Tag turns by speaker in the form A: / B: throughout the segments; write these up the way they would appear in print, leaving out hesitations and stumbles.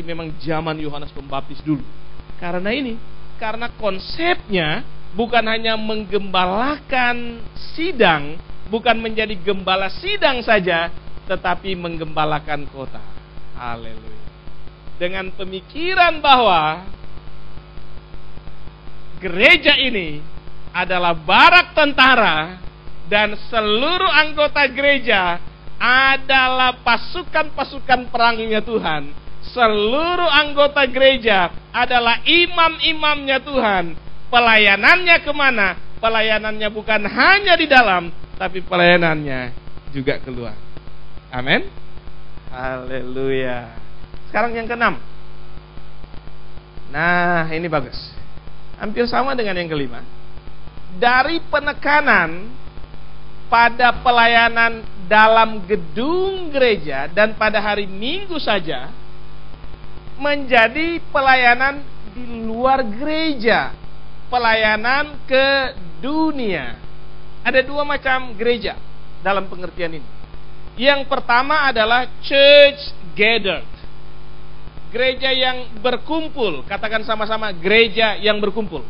A: memang zaman Yohanes Pembaptis dulu. Karena konsepnya bukan hanya menggembalakan sidang, bukan menjadi gembala sidang saja, tetapi menggembalakan kota. Haleluya. Dengan pemikiran bahwa gereja ini adalah barak tentara dan seluruh anggota gereja adalah pasukan-pasukan perangnya Tuhan. Seluruh anggota gereja adalah imam-imamnya Tuhan. Pelayanannya kemana? Pelayanannya bukan hanya di dalam, tapi pelayanannya juga keluar. Amin. Haleluya. Sekarang yang keenam. Nah, ini bagus. Hampir sama dengan yang kelima. Dari penekanan pada pelayanan dalam gedung gereja dan pada hari Minggu saja, menjadi pelayanan di luar gereja, pelayanan ke dunia. Ada dua macam gereja dalam pengertian ini. Yang pertama adalah church gathered, gereja yang berkumpul. Katakan sama-sama, gereja yang berkumpul.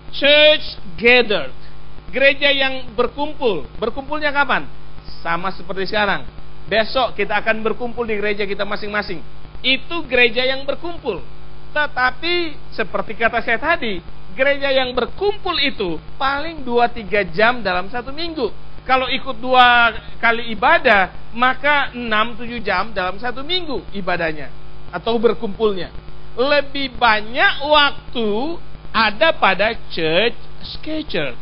A: Church gathered, gereja yang berkumpul. Berkumpulnya kapan? Sama seperti sekarang. Besok kita akan berkumpul di gereja kita masing-masing. Itu gereja yang berkumpul. Tetapi seperti kata saya tadi, gereja yang berkumpul itu paling 2-3 jam dalam satu minggu. Kalau ikut 2 kali ibadah, maka 6-7 jam dalam satu minggu ibadahnya atau berkumpulnya. Lebih banyak waktu ada pada church scattered,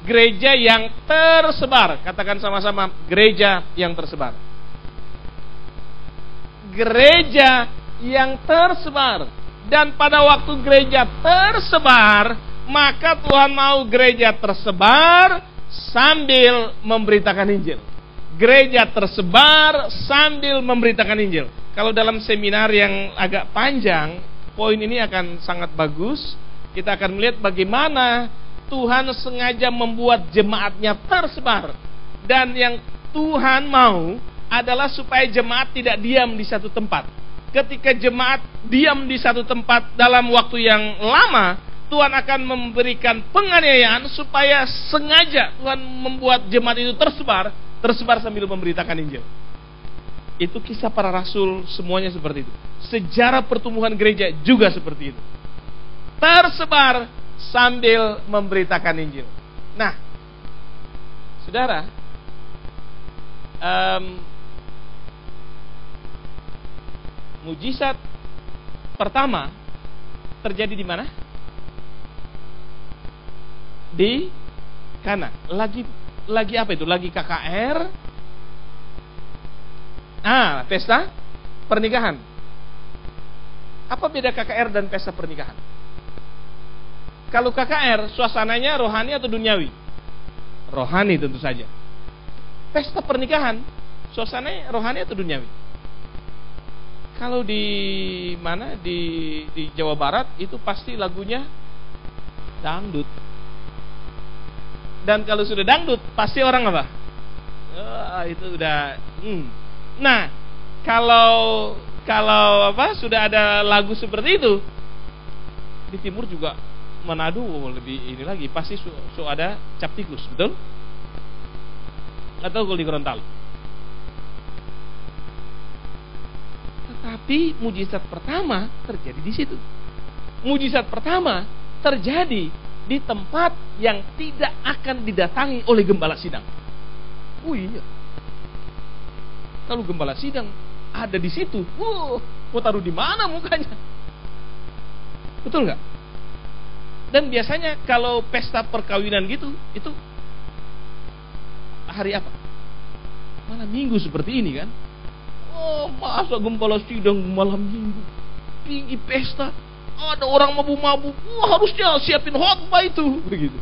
A: gereja yang tersebar. Katakan sama-sama, gereja yang tersebar. Gereja yang tersebar. Dan pada waktu gereja tersebar, maka Tuhan mau gereja tersebar sambil memberitakan Injil. Gereja tersebar sambil memberitakan Injil. Kalau dalam seminar yang agak panjang, poin ini akan sangat bagus. Kita akan melihat bagaimana Tuhan sengaja membuat jemaatnya tersebar. Dan yang Tuhan mau adalah supaya jemaat tidak diam di satu tempat. Ketika jemaat diam di satu tempat dalam waktu yang lama, Tuhan akan memberikan penganiayaan supaya sengaja Tuhan membuat jemaat itu tersebar sambil memberitakan Injil. Itu kisah para rasul, semuanya seperti itu. Sejarah pertumbuhan gereja juga seperti itu. Tersebar sambil memberitakan Injil. Nah, saudara, mujizat pertama terjadi di mana? Di Kana. Lagi apa itu? Lagi KKR. Pesta pernikahan. Apa beda KKR dan pesta pernikahan? Kalau KKR suasananya rohani atau duniawi? Rohani tentu saja. Pesta pernikahan suasananya rohani atau duniawi? Kalau di mana di Jawa Barat itu pasti lagunya dangdut. Dan kalau sudah dangdut pasti orang apa? Itu udah. Nah, kalau sudah ada lagu seperti itu di timur juga, Manado lebih ini lagi, pasti ada cap tikus, betul? Atau kalau di Gorontalo. Tetapi mujizat pertama terjadi di situ. Mujizat pertama terjadi di tempat yang tidak akan didatangi oleh gembala sidang. Oh iya. Kalau gembala sidang ada di situ, mau taruh di mana mukanya? Betul nggak? Dan biasanya kalau pesta perkawinan gitu, itu hari apa? Malam Minggu seperti ini kan? Masa gembala sidang malam Minggu? Tinggi pesta, ada orang mabuk-mabuk, harusnya siapin khotbah itu, begitu.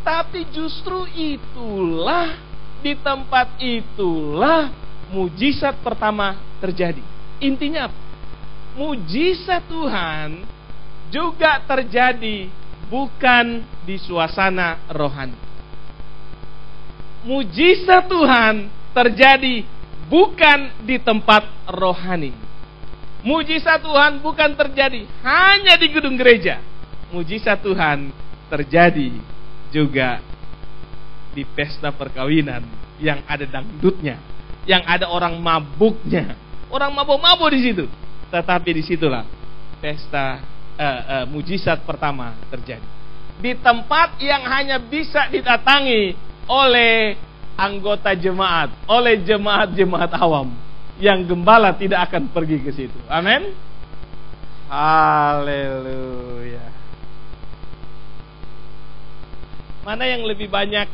A: Tapi justru itulah, di tempat itulah mujizat pertama terjadi. Intinya apa? Mujizat Tuhan juga terjadi bukan di suasana rohani. Mujizat Tuhan terjadi bukan di tempat rohani. Mujizat Tuhan bukan terjadi hanya di gedung gereja. Mujizat Tuhan terjadi juga di pesta perkawinan yang ada dangdutnya, yang ada orang mabuknya, orang mabuk-mabuk di situ. Tetapi disitulah pesta mujizat pertama terjadi. Di tempat yang hanya bisa didatangi oleh anggota jemaat, oleh jemaat-jemaat awam, yang gembala tidak akan pergi ke situ. Amin. Haleluya. Mana yang lebih banyak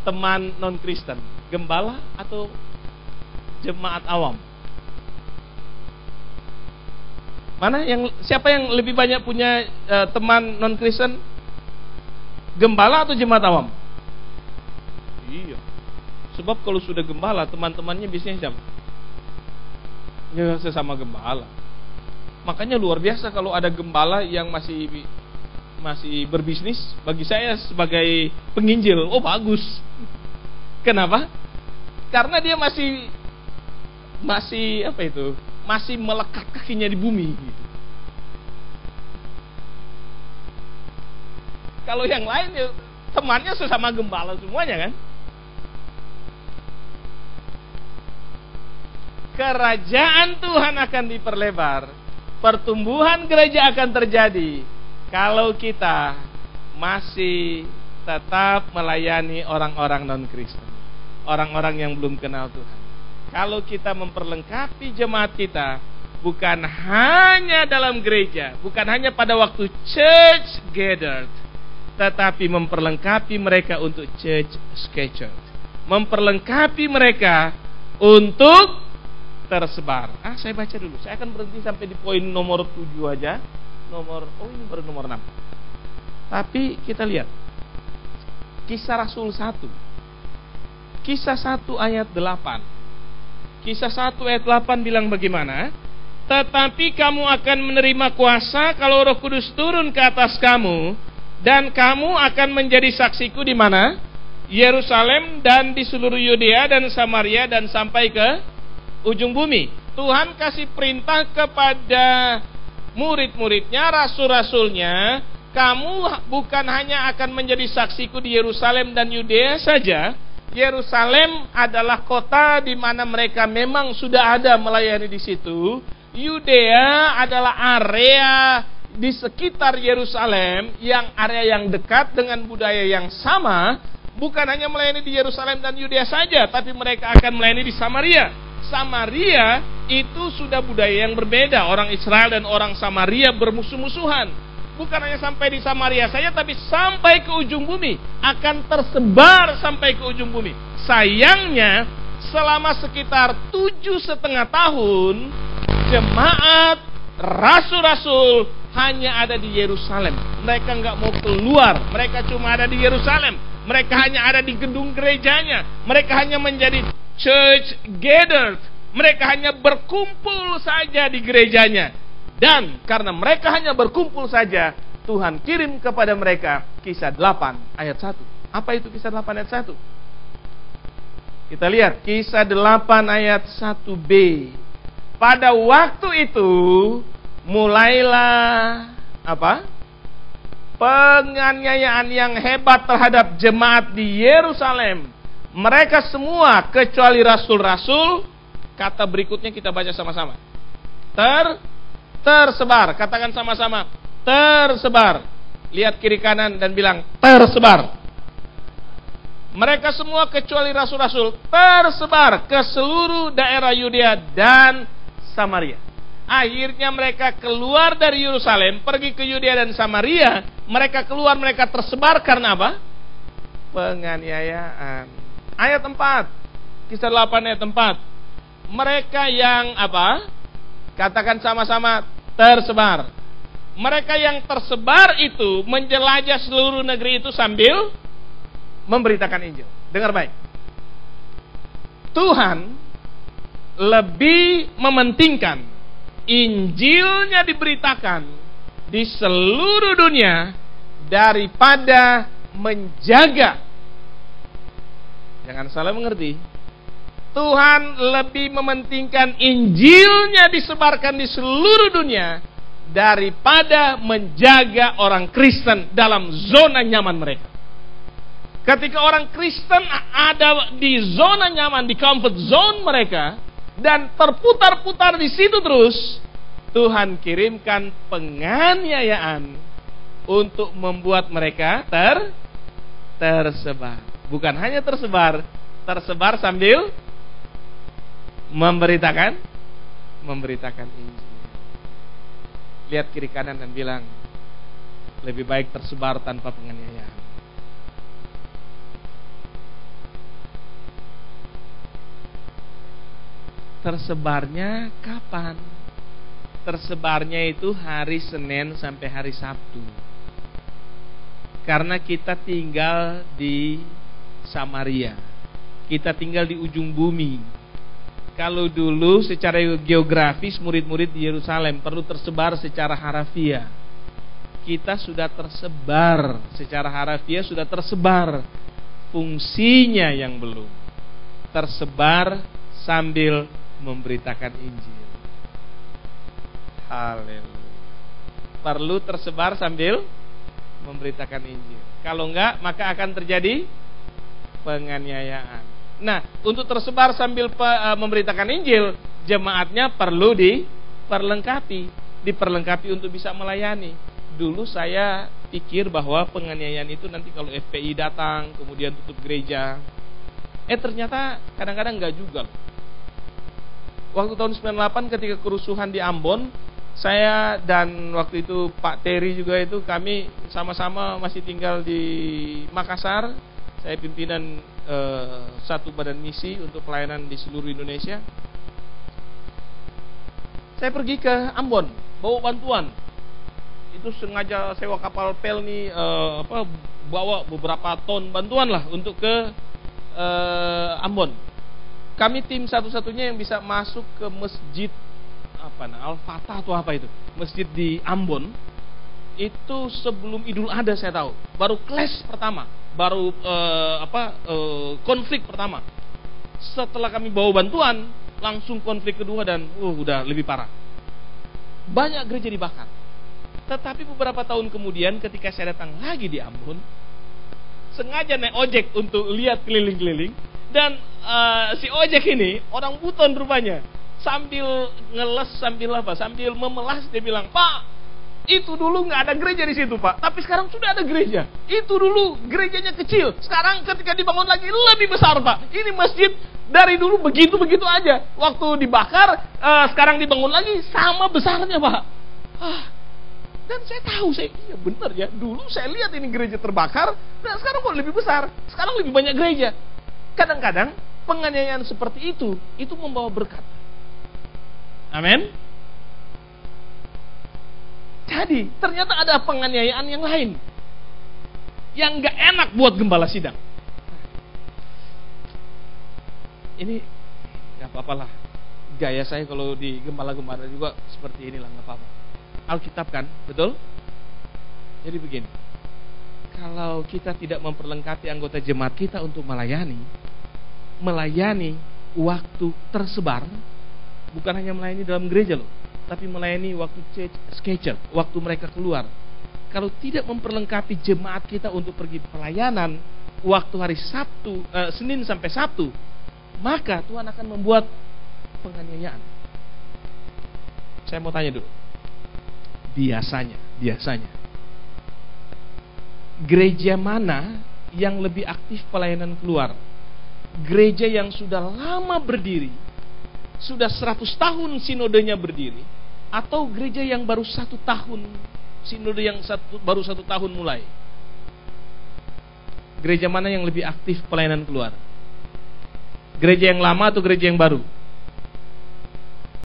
A: teman non-Kristen, gembala atau jemaat awam? Siapa yang lebih banyak punya teman non-Kristen, gembala atau jemaat awam? Iya. Sebab kalau sudah gembala, teman-temannya biasanya siapa? Ya, sesama gembala. Makanya luar biasa kalau ada gembala yang masih berbisnis. Bagi saya sebagai penginjil, oh bagus. Kenapa? Karena dia masih masih melekat kakinya di bumi gitu. Kalau yang lain ya temannya sesama gembala semuanya kan. Kerajaan Tuhan akan diperlebar, pertumbuhan gereja akan terjadi kalau kita masih tetap melayani orang-orang non-Kristen, orang-orang yang belum kenal Tuhan. Kalau kita memperlengkapi jemaat kita, bukan hanya dalam gereja, bukan hanya pada waktu church gathered, tetapi memperlengkapi mereka untuk church scheduled, memperlengkapi mereka untuk tersebar. Saya baca dulu. Saya akan berhenti sampai di poin nomor 7 aja. Ini baru nomor 6. Tapi kita lihat Kisah Rasul 1. Kisah 1 ayat 8. Kisah 1 ayat 8 bilang bagaimana? Tetapi kamu akan menerima kuasa kalau Roh Kudus turun ke atas kamu, dan kamu akan menjadi saksiku di mana? Yerusalem dan di seluruh Yudea dan Samaria dan sampai ke ujung bumi. Tuhan kasih perintah kepada murid-muridnya, rasul-rasulnya, kamu bukan hanya akan menjadi saksiku di Yerusalem dan Yudea saja. Yerusalem adalah kota di mana mereka memang sudah ada melayani di situ. Yudea adalah area di sekitar Yerusalem, yang area yang dekat dengan budaya yang sama. Bukan hanya melayani di Yerusalem dan Yudea saja, tapi mereka akan melayani di Samaria. Samaria itu sudah budaya yang berbeda. Orang Israel dan orang Samaria bermusuh-musuhan. Bukan hanya sampai di Samaria saja, tapi sampai ke ujung bumi. Akan tersebar sampai ke ujung bumi. Sayangnya, selama sekitar 7,5 tahun, jemaat rasul-rasul hanya ada di Yerusalem. Mereka nggak mau keluar. Mereka cuma ada di Yerusalem. Mereka hanya ada di gedung gerejanya. Mereka hanya menjadi church gathered. Mereka hanya berkumpul saja di gerejanya. Dan karena mereka hanya berkumpul saja, Tuhan kirim kepada mereka Kisah 8 ayat 1. Apa itu Kisah 8 ayat 1? Kita lihat Kisah 8 ayat 1b. Pada waktu itu mulailah apa? Penganiayaan yang hebat terhadap jemaat di Yerusalem. Mereka semua kecuali rasul-rasul, kata berikutnya kita baca sama-sama. Tersebar. Katakan sama-sama, tersebar. Lihat kiri kanan dan bilang tersebar. Mereka semua kecuali rasul-rasul tersebar ke seluruh daerah Yudea dan Samaria. Akhirnya mereka keluar dari Yerusalem, pergi ke Yudea dan Samaria. Mereka keluar, mereka tersebar karena apa? Penganiayaan. Ayat 4, Kisah 8 ayat 4. Mereka yang apa? Katakan sama-sama, tersebar. Mereka yang tersebar itu menjelajah seluruh negeri itu sambil memberitakan Injil. Dengar baik. Tuhan lebih mementingkan Injilnya diberitakan di seluruh dunia daripada menjaga, jangan salah mengerti, Tuhan lebih mementingkan Injilnya disebarkan di seluruh dunia daripada menjaga orang Kristen dalam zona nyaman mereka. Ketika orang Kristen ada di zona nyaman, di comfort zone mereka, dan terputar-putar di situ terus, Tuhan kirimkan penganiayaan untuk membuat mereka tersebar. Bukan hanya tersebar sambil memberitakan Injil. Lihat kiri kanan dan bilang, lebih baik tersebar tanpa penganiayaan. Tersebarnya kapan? Tersebarnya itu hari Senin sampai hari Sabtu. Karena kita tinggal di Samaria, kita tinggal di ujung bumi. Kalau dulu secara geografis murid-murid di Yerusalem perlu tersebar secara harafiah. Kita sudah tersebar secara harafiah, sudah tersebar. Fungsinya yang belum. Tersebar sambil memberitakan Injil. Haleluya. Perlu tersebar sambil memberitakan Injil. Kalau enggak, maka akan terjadi penganiayaan. Nah, untuk tersebar sambil memberitakan Injil, jemaatnya perlu diperlengkapi untuk bisa melayani. Dulu saya pikir bahwa penganiayaan itu nanti kalau FPI datang, kemudian tutup gereja. Ternyata kadang-kadang enggak juga. Waktu tahun 98 ketika kerusuhan di Ambon, saya dan waktu itu Pak Terry juga itu, kami sama-sama masih tinggal di Makassar. Saya pimpinan satu badan misi untuk pelayanan di seluruh Indonesia. Saya pergi ke Ambon, bawa bantuan. Itu sengaja sewa kapal Pelni, bawa beberapa ton bantuan lah untuk ke Ambon. Kami tim satu-satunya yang bisa masuk ke masjid Al-Fatah atau apa itu, masjid di Ambon. Itu sebelum Idul Adha saya tahu. Baru clash pertama, baru konflik pertama. Setelah kami bawa bantuan, langsung konflik kedua dan udah lebih parah. Banyak gereja dibakar. Tetapi beberapa tahun kemudian ketika saya datang lagi di Ambon, sengaja naik ojek untuk lihat keliling-keliling, dan si ojek ini orang Buton rupanya, sambil ngeles, sambil memelas, dia bilang, "Pak, itu dulu nggak ada gereja di situ, Pak. Tapi sekarang sudah ada gereja. Itu dulu gerejanya kecil. Sekarang ketika dibangun lagi lebih besar, Pak. Ini masjid dari dulu begitu-begitu aja. Waktu dibakar, sekarang dibangun lagi sama besarnya, Pak." Dan saya tahu, iya benar ya. Dulu saya lihat ini gereja terbakar, dan sekarang kok lebih besar. Sekarang lebih banyak gereja. Kadang-kadang penganiayaan seperti itu membawa berkat. Amin. Jadi ternyata ada penganiayaan yang lain yang gak enak buat gembala sidang. Ini gak apa-apa lah, gaya saya kalau di gembala-gembala juga seperti inilah, gak apa-apa. Alkitab kan, betul? Jadi begini, kalau kita tidak memperlengkapi anggota jemaat kita untuk melayani waktu tersebar, bukan hanya melayani dalam gereja loh, tapi melayani waktu schedule, waktu mereka keluar. Kalau tidak memperlengkapi jemaat kita untuk pergi pelayanan waktu hari Sabtu, Senin sampai Sabtu, maka Tuhan akan membuat penganiayaan. Saya mau tanya dulu. Biasanya gereja mana yang lebih aktif pelayanan keluar? Gereja yang sudah lama berdiri, sudah 100 tahun sinodenya berdiri, atau gereja yang baru 1 tahun, sinode yang baru 1 tahun mulai? Gereja mana yang lebih aktif pelayanan keluar? Gereja yang lama atau gereja yang baru?